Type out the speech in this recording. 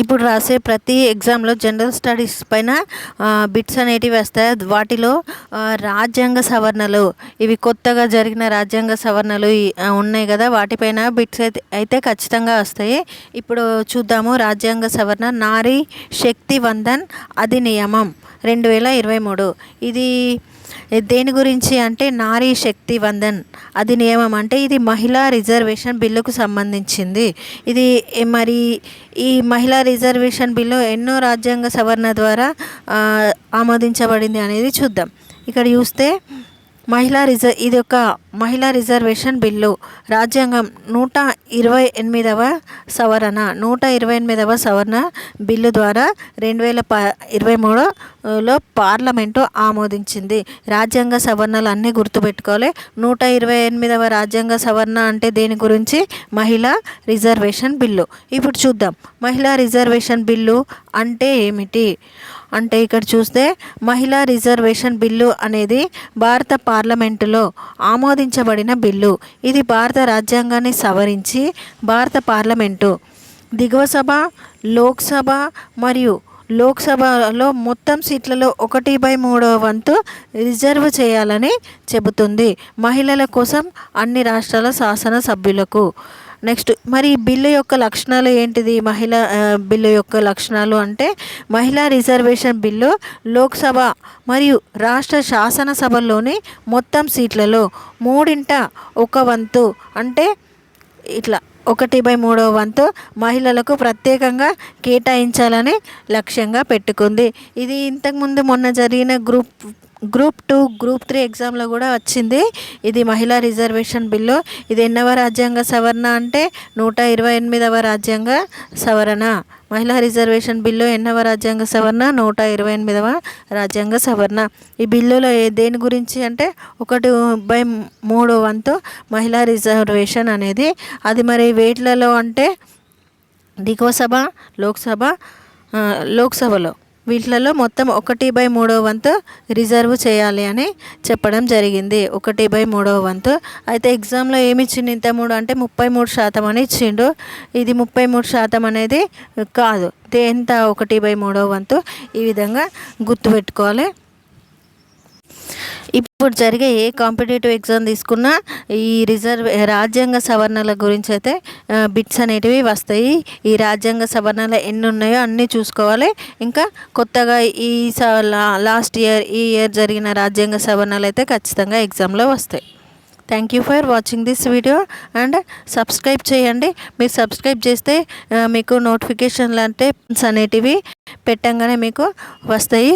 ఇప్పుడు రాసే ప్రతి ఎగ్జామ్లో జనరల్ స్టడీస్ పైన బిట్స్ అనేటివి వస్తాయి. వాటిలో రాజ్యాంగ సవరణలు, ఇవి కొత్తగా జరిగిన రాజ్యాంగ సవరణలు ఉన్నాయి కదా, వాటిపైన బిట్స్ అయితే ఖచ్చితంగా వస్తాయి. ఇప్పుడు చూద్దాము. రాజ్యాంగ సవరణ నారీ శక్తి వందన్ అధినియమం 2023. ఇది దేని గురించి అంటే నారీ శక్తి వందన్ అధినియమం అంటే ఇది మహిళా రిజర్వేషన్ బిల్లుకు సంబంధించింది. ఇది మరి ఈ మహిళా రిజర్వేషన్ బిల్లు ఎన్నో రాజ్యాంగ సవరణ ద్వారా ఆమోదించబడింది అనేది చూద్దాం. ఇక్కడ చూస్తే ఇది ఒక మహిళా రిజర్వేషన్ బిల్లు రాజ్యాంగం 128వ సవరణ 128వ సవరణ బిల్లు ద్వారా 2023లో పార్లమెంటు ఆమోదించింది. రాజ్యాంగ సవరణలు అన్నీ గుర్తుపెట్టుకోవాలి. 128వ రాజ్యాంగ సవరణ అంటే దేని గురించి? మహిళా రిజర్వేషన్ బిల్లు. ఇప్పుడు చూద్దాం మహిళా రిజర్వేషన్ బిల్లు అంటే ఏమిటి అంటే, ఇక్కడ చూస్తే మహిళా రిజర్వేషన్ బిల్లు అనేది భారత పార్లమెంటులో ఆమోదించబడిన బిల్లు. ఇది భారత రాజ్యాంగాన్ని సవరించి భారత పార్లమెంటు దిగువ సభ, లోక్సభ మరియు లోక్సభలో మొత్తం సీట్లలో 1/3 వంతు రిజర్వ్ చేయాలని చెబుతుంది మహిళల కోసం అన్ని రాష్ట్రాల శాసనసభ్యులకు. నెక్స్ట్ మరి బిల్లు యొక్క లక్షణాలు ఏంటిది? బిల్లు యొక్క లక్షణాలు అంటే మహిళా రిజర్వేషన్ బిల్లు లోక్సభ మరియు రాష్ట్ర శాసనసభల్లోని మొత్తం సీట్లలో 1/3 వంతు అంటే ఇట్లా 1/3 వంతు మహిళలకు ప్రత్యేకంగా కేటాయించాలని లక్ష్యంగా పెట్టుకుంది. ఇది ఇంతకుముందు మొన్న జరిగిన గ్రూప్ 2, గ్రూప్ 3 ఎగ్జామ్లో కూడా వచ్చింది. ఇది మహిళా రిజర్వేషన్ బిల్లు. ఇది ఎన్నవ రాజ్యాంగ సవరణ అంటే 128వ రాజ్యాంగ సవరణ. మహిళా రిజర్వేషన్ బిల్లు ఎన్నవ రాజ్యాంగ సవరణ? 128వ రాజ్యాంగ సవరణ. ఈ బిల్లులో దేని గురించి అంటే 1/3 వంతు మహిళా రిజర్వేషన్ అనేది. అది మరి వేట్లలో అంటే దిగువ సభ, లోక్సభలో వీటిలలో మొత్తం 1/3 వంతు రిజర్వ్ చేయాలి అని చెప్పడం జరిగింది. 1/3 వంతు. అయితే ఎగ్జామ్లో ఏమి ఇచ్చిండు? ఇంత 3 అంటే 33% అని ఇచ్చిండు. ఇది 33% అనేది కాదు. ఎంత? 1/3 వంతు. ఈ విధంగా గుర్తుపెట్టుకోవాలి. ఇప్పుడు జరిగే ఏ కాంపిటేటివ్ ఎగ్జామ్ తీసుకున్నా ఈ రాజ్యాంగ సవరణల గురించి అయితే బిట్స్ అనేటివి వస్తాయి. ఈ రాజ్యాంగ సవరణలు ఎన్ని ఉన్నాయో అన్నీ చూసుకోవాలి. ఇంకా కొత్తగా లాస్ట్ ఇయర్ ఈ ఇయర్ జరిగిన రాజ్యాంగ సవరణలు అయితే ఖచ్చితంగా ఎగ్జామ్లో వస్తాయి. Thank you for watching this video and subscribe చేయండి. మీరు సబ్స్క్రైబ్ చేస్తే మీకు నోటిఫికేషన్లు అంటే అనేటివి పెట్టంగానే మీకు వస్తాయి.